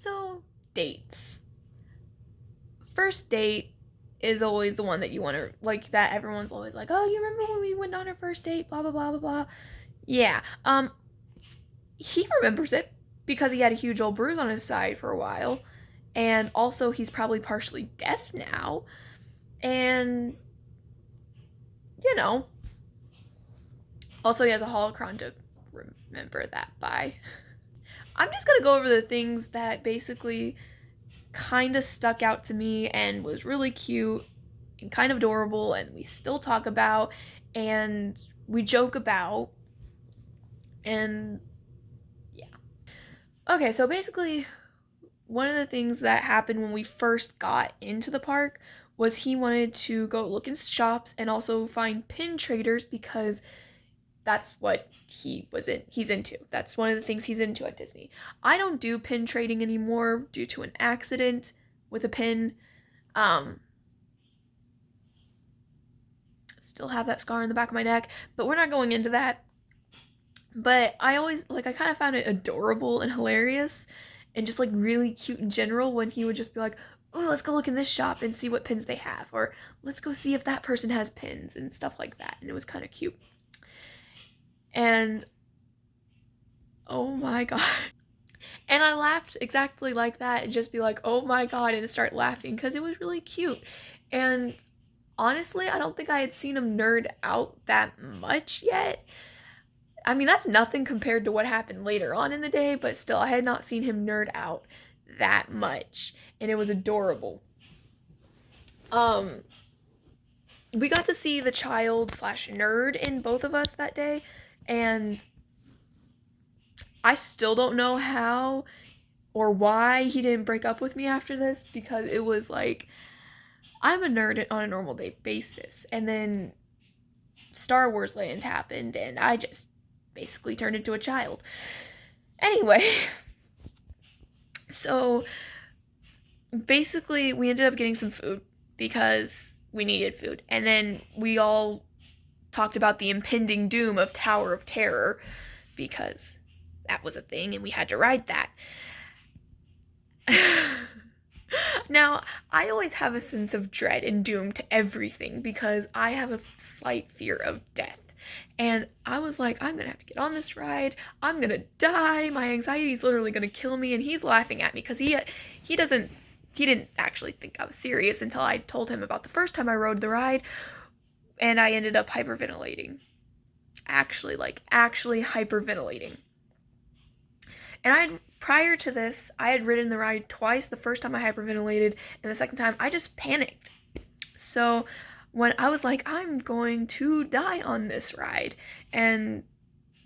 So, dates. First date is always the one that you want to, like, that everyone's always like, oh, you remember when we went on our first date? Blah, blah, blah, blah, blah. Yeah. He remembers it because he had a huge old bruise on his side for a while. And also, he's probably partially deaf now. And, you know, also, he has a holocron to remember that by. I'm just gonna go over the things that basically kind of stuck out to me and was really cute and kind of adorable, and we still talk about and we joke about. And yeah. Okay, so basically, one of the things that happened when we first got into the park was he wanted to go look in shops and also find pin traders because that's what he's into. That's one of the things he's into at Disney. I don't do pin trading anymore due to an accident with a pin. Still have that scar on the back of my neck, but we're not going into that. But I kind of found it adorable and hilarious and just like really cute in general when he would just be like, oh, let's go look in this shop and see what pins they have, or let's go see if that person has pins and stuff like that. And it was kind of cute. And oh my god. And I laughed exactly like that and just be like, oh my god, and start laughing because it was really cute. And honestly, I don't think I had seen him nerd out that much yet. I mean, that's nothing compared to what happened later on in the day, but still, I had not seen him nerd out that much, and it was adorable. We got to see the child slash nerd in both of us that day, and I still don't know how or why he didn't break up with me after this, because it was like, I'm a nerd on a normal day basis, and then Star Wars Land happened, and I just basically turned into a child. Anyway, so basically we ended up getting some food because we needed food, and then we all talked about the impending doom of Tower of Terror because that was a thing and we had to ride that. Now, I always have a sense of dread and doom to everything because I have a slight fear of death. And I was like, I'm gonna have to get on this ride. I'm gonna die. My anxiety is literally gonna kill me. And he's laughing at me because he didn't actually think I was serious until I told him about the first time I rode the ride, and I ended up hyperventilating. Actually hyperventilating. And prior to this, I had ridden the ride twice. The first time I hyperventilated, and the second time I just panicked. So when I was like, I'm going to die on this ride, and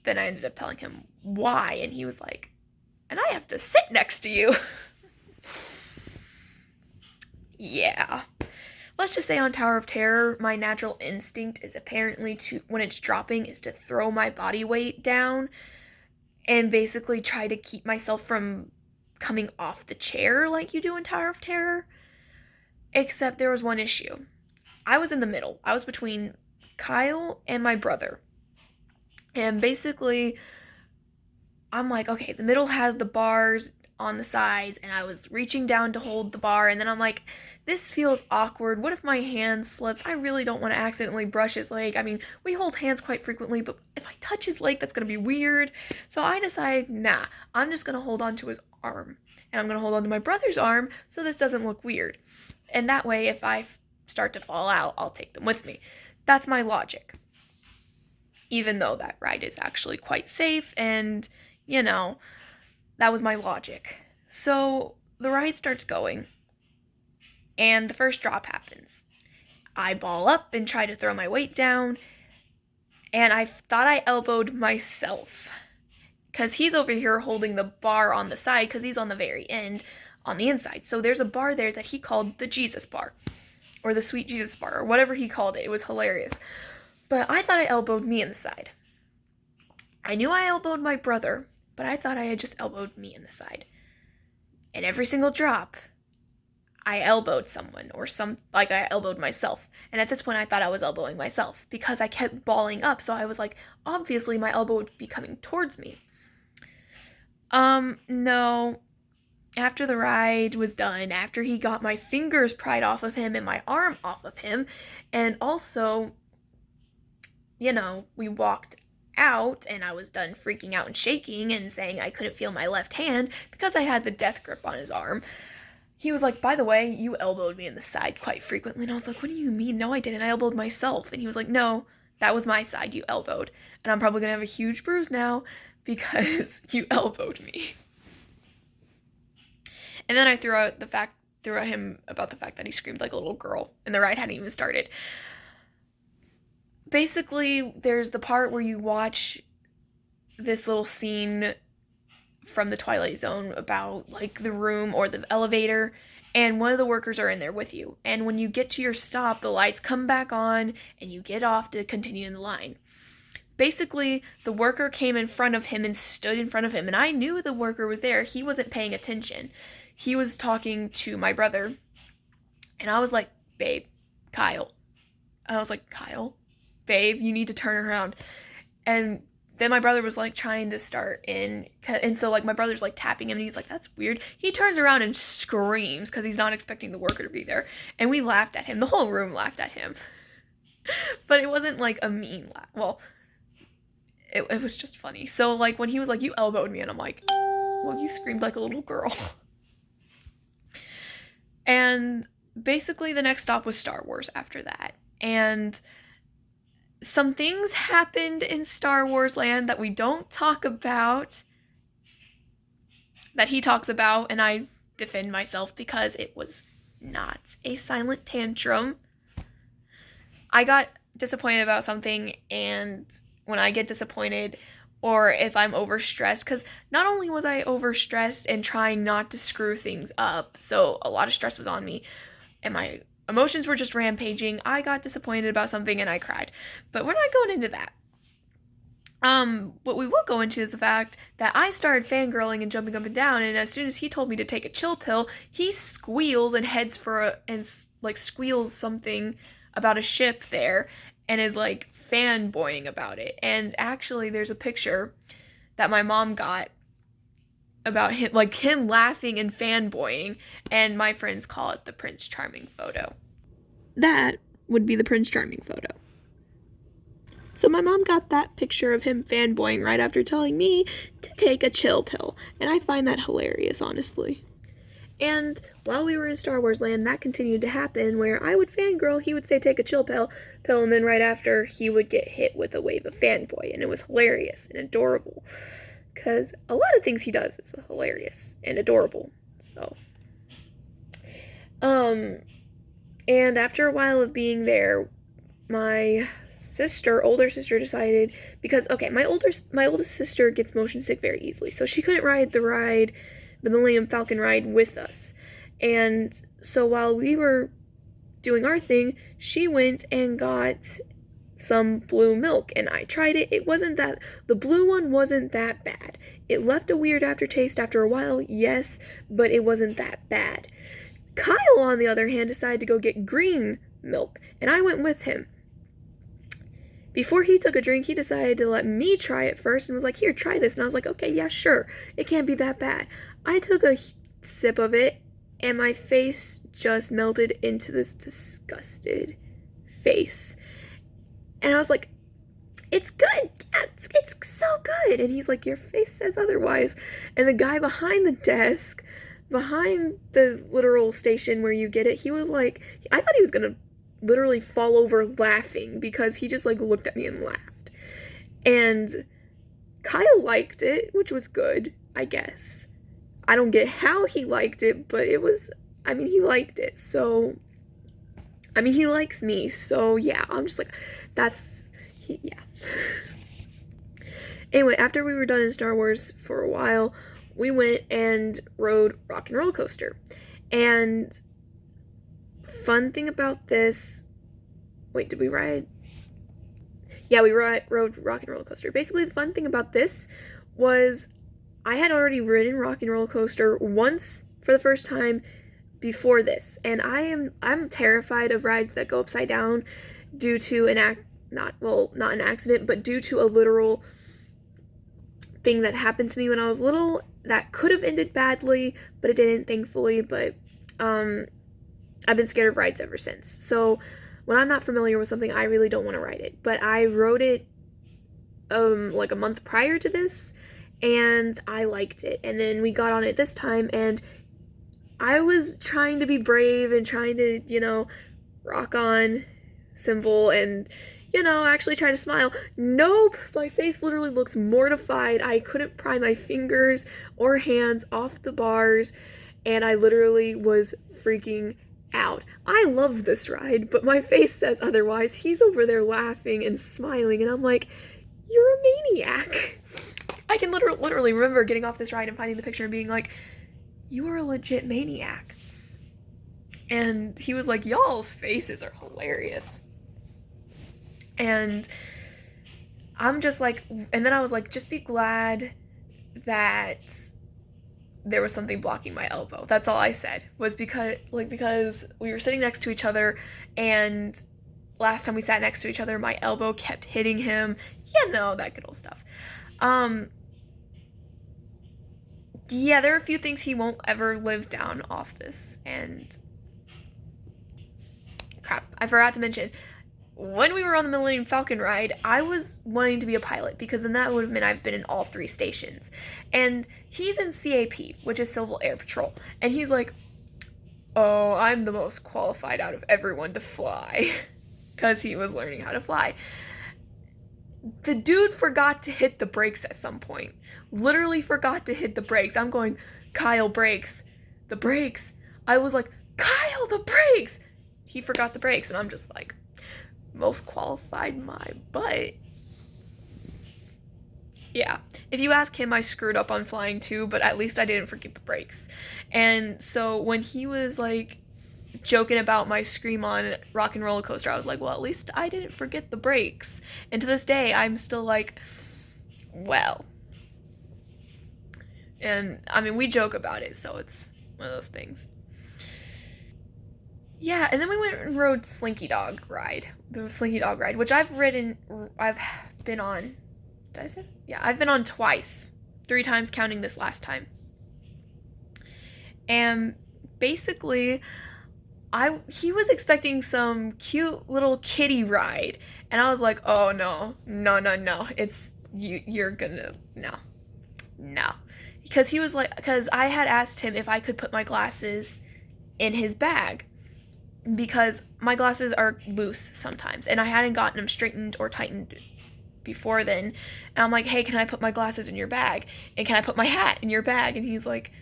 then I ended up telling him why, and he was like, and I have to sit next to you. Yeah. Let's just say on Tower of Terror, my natural instinct is apparently when it's dropping, is to throw my body weight down and basically try to keep myself from coming off the chair like you do in Tower of Terror. Except there was one issue. I was in the middle. I was between Kyle and my brother. And basically, I'm like, okay, the middle has the bars on the sides, and I was reaching down to hold the bar, and then I'm like, this feels awkward. What if my hand slips? I really don't want to accidentally brush his leg. I mean, we hold hands quite frequently, but if I touch his leg, that's going to be weird. So I decide, nah, I'm just going to hold on to his arm, and I'm going to hold on to my brother's arm so this doesn't look weird. And that way, if I start to fall out, I'll take them with me. That's my logic. Even though that ride is actually quite safe, and, that was my logic. So the ride starts going, and the first drop happens. I ball up and try to throw my weight down, and I thought I elbowed myself because he's over here holding the bar on the side because he's on the very end on the inside. So there's a bar there that he called the Jesus bar, or the Sweet Jesus bar, or whatever he called it. It was hilarious. But I thought I elbowed me in the side. I knew I elbowed my brother, but I thought I had just elbowed me in the side. And every single drop, I elbowed someone, or I elbowed myself. And at this point, I thought I was elbowing myself because I kept balling up. So I was like, obviously my elbow would be coming towards me. No. after the ride was done, after he got my fingers pried off of him and my arm off of him, and also, we walked out and I was done freaking out and shaking and saying I couldn't feel my left hand because I had the death grip on his arm. He was like, by the way, you elbowed me in the side quite frequently. And I was like, what do you mean? No, I didn't. I elbowed myself. And he was like, no, that was my side you elbowed. And I'm probably going to have a huge bruise now because you elbowed me. And then I threw at him about the fact that he screamed like a little girl and the ride hadn't even started. Basically, there's the part where you watch this little scene from the Twilight Zone about like the room or the elevator, and one of the workers are in there with you. And when you get to your stop, the lights come back on and you get off to continue in the line. Basically, the worker came in front of him and stood in front of him, and I knew the worker was there. He wasn't paying attention. He was talking to my brother, and I was like, babe, Kyle. I was like, Kyle, babe, you need to turn around. And then my brother was like trying to start in, and so like my brother's like tapping him and he's like, that's weird. He turns around and screams because he's not expecting the worker to be there. And we laughed at him. The whole room laughed at him. But it wasn't like a mean laugh. Well, it was just funny. So like when he was like, you elbowed me, and I'm like, well, you screamed like a little girl. And basically the next stop was Star Wars after that. And some things happened in Star Wars Land that we don't talk about, that he talks about, and I defend myself because it was not a silent tantrum. I got disappointed about something, and when I get disappointed, or if I'm overstressed, because not only was I overstressed and trying not to screw things up, so a lot of stress was on me, and my emotions were just rampaging, I got disappointed about something and I cried. But we're not going into that. What we will go into is the fact that I started fangirling and jumping up and down, and as soon as he told me to take a chill pill, he squeals and heads for squeals something about a ship there, and is like fanboying about it. And actually there's a picture that my mom got about him, like him laughing and fanboying, and my friends call it the Prince Charming photo. That would be the Prince Charming photo. So my mom got that picture of him fanboying right after telling me to take a chill pill, and I find that hilarious, honestly. And while we were in Star Wars Land, that continued to happen, where I would fangirl, he would say take a chill pill, and then right after, he would get hit with a wave of fanboy, and it was hilarious and adorable, because a lot of things he does is hilarious and adorable, so. And after a while of being there, my older sister decided, because, okay, my oldest sister gets motion sick very easily, so she couldn't ride the Millennium Falcon ride with us. And so while we were doing our thing, she went and got some blue milk, and I tried it. The blue one wasn't that bad. It left a weird aftertaste after a while, yes, but it wasn't that bad. Kyle, on the other hand, decided to go get green milk, and I went with him. Before he took a drink, he decided to let me try it first and was like, here, try this. And I was like, okay, yeah, sure. It can't be that bad. I took a sip of it, and my face just melted into this disgusted face. And I was like, it's good. Yeah, it's so good. And he's like, your face says otherwise. And the guy behind the desk, behind the literal station where you get it, he was like, I thought he was going to literally fall over laughing because he just like looked at me and laughed. And Kyle liked it, which was good, I guess. I don't get how he liked it, but he liked it. So, he likes me. So yeah, I'm just like, yeah. Anyway, after we were done in Star Wars for a while, we went and rode Rock and Roller Coaster. And fun thing about this, wait, did we ride? Yeah, we rode Rock and Roller Coaster. Basically, the fun thing about this was I had already ridden Rock and Roller Coaster once for the first time before this, and I'm terrified of rides that go upside down due to not an accident, but due to a literal thing that happened to me when I was little that could have ended badly, but it didn't, thankfully. But I've been scared of rides ever since. So when I'm not familiar with something, I really don't want to ride it. But I rode it like a month prior to this, and I liked it. And then we got on it this time, and I was trying to be brave and trying to, rock on Symbol and, actually try to smile. Nope, my face literally looks mortified. I couldn't pry my fingers or hands off the bars, and I literally was freaking out. I love this ride, but my face says otherwise. He's over there laughing and smiling, and I'm like, you're a maniac. I can literally remember getting off this ride and finding the picture and being like, you are a legit maniac. And he was like, y'all's faces are hilarious. And I'm just like, and then I was like, just be glad that there was something blocking my elbow. That's all I said, was because we were sitting next to each other, and last time we sat next to each other, my elbow kept hitting him. That good old stuff. Yeah, there are a few things he won't ever live down off this, and crap, I forgot to mention, when we were on the Millennium Falcon ride, I was wanting to be a pilot, because then that would have meant I've been in all 3 stations. And he's in CAP, which is Civil Air Patrol, and he's like, oh, I'm the most qualified out of everyone to fly, because he was learning how to fly. The dude forgot to hit the brakes at some point. Literally forgot to hit the brakes. I'm going, Kyle, brakes. The brakes. I was like, Kyle, the brakes. He forgot the brakes, and I'm just like, most qualified my butt. Yeah, if you ask him, I screwed up on flying too, but at least I didn't forget the brakes. And so when he was like joking about my scream on Rock and Roller Coaster, I was like, well, at least I didn't forget the brakes. And to this day, I'm still like, well. And I mean, we joke about it, so it's one of those things. Yeah, and then we went and rode Slinky Dog ride. The Slinky Dog ride, which I've been on. Did I say that? Yeah, I've been on twice. 3 times counting this last time. And basically, he was expecting some cute little kitty ride. And I was like, oh no. It's, you're gonna, no. Because I had asked him if I could put my glasses in his bag, because my glasses are loose sometimes, and I hadn't gotten them straightened or tightened before then. And I'm like, hey, can I put my glasses in your bag? And can I put my hat in your bag? And he's like,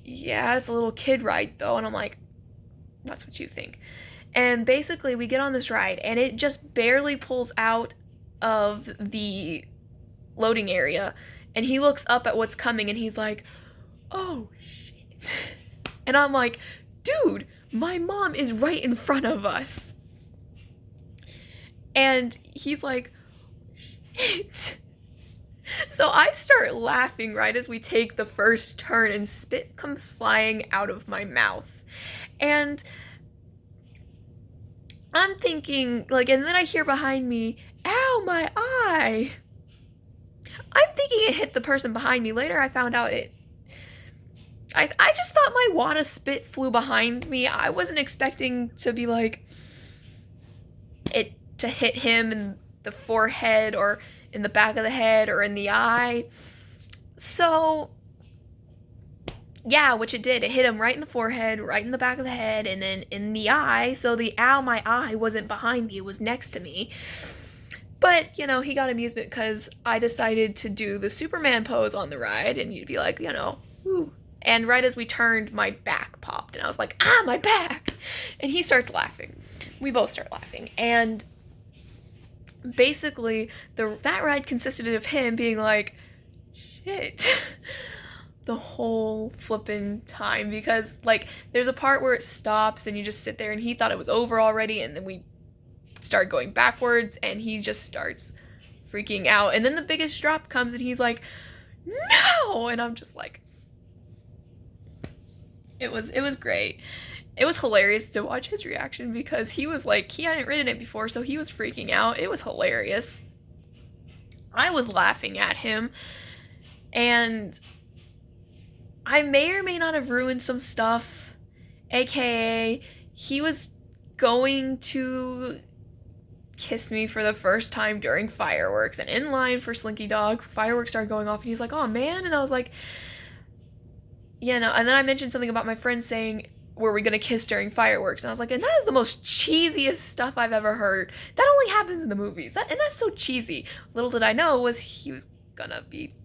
yeah, it's a little kid ride though. And I'm like, that's what you think. And basically we get on this ride, and it just barely pulls out of the loading area, and he looks up at what's coming, and he's like, oh shit. And I'm like, dude, my mom is right in front of us. And he's like, shit. So I start laughing right as we take the first turn, and spit comes flying out of my mouth. And I'm thinking, like, and then I hear behind me, ow, my eye. I'm thinking it hit the person behind me. Later I found out I just thought my wad of spit flew behind me. I wasn't expecting to be like, it to hit him in the forehead or in the back of the head or in the eye. So, yeah, which it did. It hit him right in the forehead, right in the back of the head, and then in the eye. So the ow, my eye wasn't behind me. It was next to me. But, he got amusement because I decided to do the Superman pose on the ride, and you'd be like, woo. And right as we turned, my back popped, and I was like, my back. And he starts laughing. We both start laughing. And basically, that ride consisted of him being like, shit, the whole flippin' time. Because, like, there's a part where it stops, and you just sit there, and he thought it was over already, and then we start going backwards, and he just starts freaking out. And then the biggest drop comes, and he's like, no! And I'm just like, it was great. It was hilarious to watch his reaction, because he was like, he hadn't ridden it before, so he was freaking out. It was hilarious. I was laughing at him. And I may or may not have ruined some stuff, aka he was going to kiss me for the first time during fireworks, and in line for Slinky Dog, fireworks started going off and he's like, oh man, and I was like, and then I mentioned something about my friend saying, were we gonna kiss during fireworks? And I was like, and that is the most cheesiest stuff I've ever heard. That only happens in the movies. And that's so cheesy. Little did I know was he was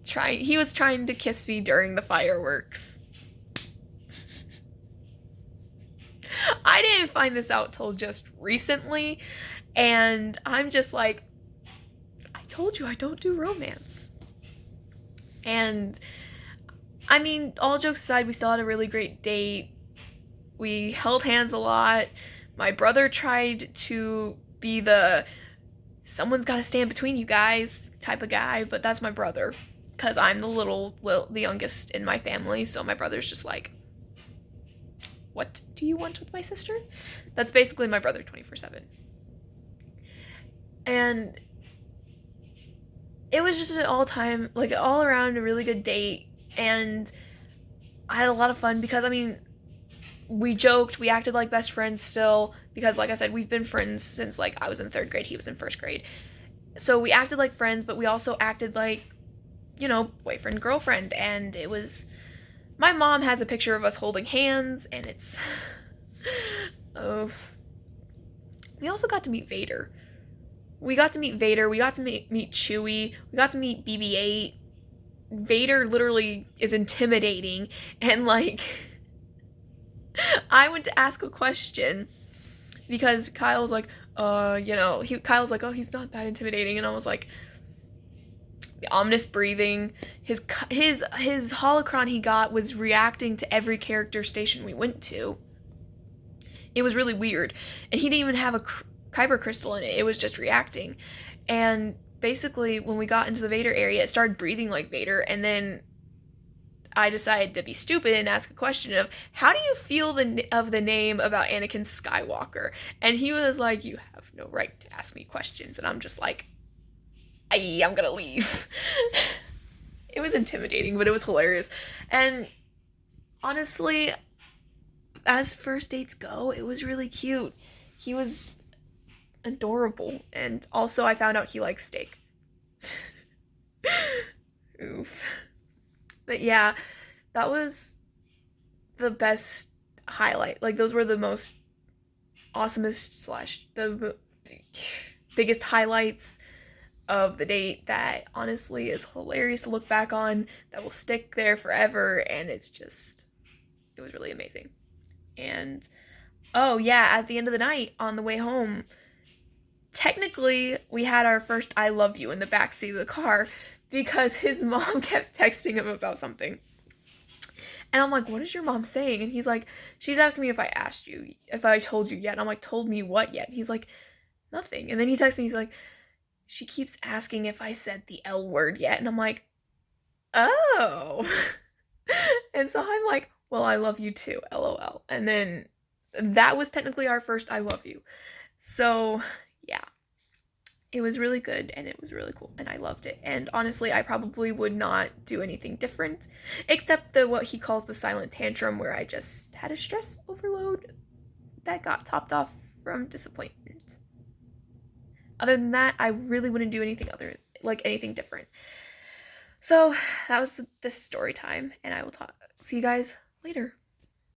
trying to kiss me during the fireworks. I didn't find this out till just recently, and I'm just like, I told you I don't do romance. And I mean, all jokes aside, we still had a really great date. We held hands a lot. My brother tried to be the someone's got to stand between you guys type of guy, but that's my brother, because I'm the youngest in my family, so my brother's just like, what do you want with my sister? That's basically my brother 24/7. And it was just an all around a really good date, and I had a lot of fun because, I mean, we joked, we acted like best friends still, because like I said, we've been friends since like I was in 3rd grade, he was in 1st grade. So we acted like friends, but we also acted like, boyfriend, girlfriend, and it was, my mom has a picture of us holding hands, and it's, oh. We also got to meet Vader. We got to meet Chewie, we got to meet BB-8. Vader literally is intimidating, and like, I went to ask a question because Kyle's like, Kyle's like, oh, he's not that intimidating, and I was like, the ominous breathing, his holocron he got was reacting to every character station we went to. It was really weird, and he didn't even have a kyber crystal in it. It was just reacting, and basically when we got into the Vader area, it started breathing like Vader, and then I decided to be stupid and ask a question of, how do you feel of the name about Anakin Skywalker? And he was like, you have no right to ask me questions. And I'm just like, I'm gonna leave. It was intimidating, but it was hilarious. And honestly, as first dates go, it was really cute. He was adorable. And also I found out he likes steak. Oof. But yeah, that was the best highlight. Like, those were the most awesomest / the biggest highlights of the date that honestly is hilarious to look back on, that will stick there forever, and it was really amazing. And oh yeah, at the end of the night on the way home, technically we had our first I love you in the backseat of the car, because his mom kept texting him about something. And I'm like, what is your mom saying? And he's like, she's asking me if I told you yet. And I'm like, told me what yet? And he's like, nothing. And then he texts me, he's like, she keeps asking if I said the L word yet. And I'm like, oh. And so I'm like, well, I love you too, LOL. And then that was technically our first I love you. So yeah. It was really good, and it was really cool, and I loved it. And honestly, I probably would not do anything different, except what he calls the silent tantrum, where I just had a stress overload that got topped off from disappointment. Other than that, I really wouldn't do anything different. So that was this story time, and I will see you guys later.